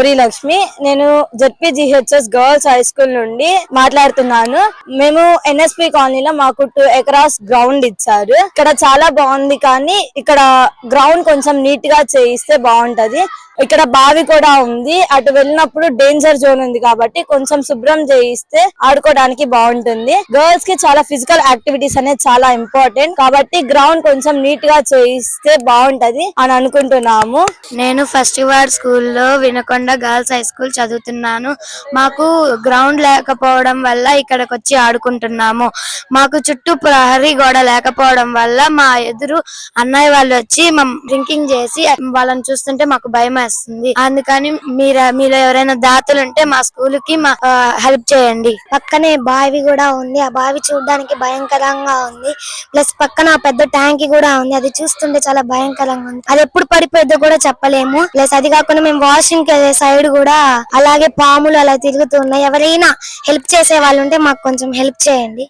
గౌరీ లక్ష్మి. నేను జెడ్పీజీహెచ్ఎస్ girls high school నుండి మాట్లాడుతున్నాను. మేము ఎన్ఎస్పి కాలనీలో మాకు 2 ఎకరాస్ గ్రౌండ్ ఇచ్చారు. ఇక్కడ చాలా బాగుంది, కానీ ఇక్కడ గ్రౌండ్ కొంచెం నీట్ గా చేయిస్తే బాగుంటది. ఇక్కడ బావి కూడా ఉంది. అటు వెళ్ళినప్పుడు డేంజర్ జోన్ ఉంది కాబట్టి కొంచెం శుభ్రం చేయిస్తే ఆడుకోవడానికి బాగుంటుంది. గర్ల్స్ కి చాలా ఫిజికల్ యాక్టివిటీస్ అనేది చాలా ఇంపార్టెంట్ కాబట్టి గ్రౌండ్ కొంచెం నీట్ గా చేయిస్తే బాగుంటది అని అనుకుంటున్నాము. నేను ఫస్ట్ వార్డ్ స్కూల్లో వినకొండ గర్ల్స్ హై స్కూల్ చదువుతున్నాను. మాకు గ్రౌండ్ లేకపోవడం వల్ల ఇక్కడికి వచ్చి ఆడుకుంటున్నాము. మాకు చుట్టూ ప్రహరీ గోడ లేకపోవడం వల్ల మా ఎదురు అన్నయ్య వాళ్ళు వచ్చి డ్రింకింగ్ చేసి వాళ్ళని చూస్తుంటే మాకు భయం వేస్తుంది. అందుకని మీలో ఎవరైనా దాతలు ఉంటే మా స్కూల్ కి హెల్ప్ చేయండి. పక్కనే బావి కూడా ఉంది. ఆ బావి చూడడానికి భయంకరంగా ఉంది. ప్లస్ పక్కన పెద్ద ట్యాంక్ కూడా ఉంది. అది చూస్తుంటే చాలా భయంకరంగా ఉంది. అది ఎప్పుడు పడిపోద్దో కూడా చెప్పలేము. ప్లస్ అది కాకుండా మేము వాషింగ్ సైడ్ కూడా అలాగే పాములు అలా తిరుగుతున్నాయి. ఎవరైనా హెల్ప్ చేసే వాళ్ళు ఉంటే మాకు కొంచెం హెల్ప్ చేయండి.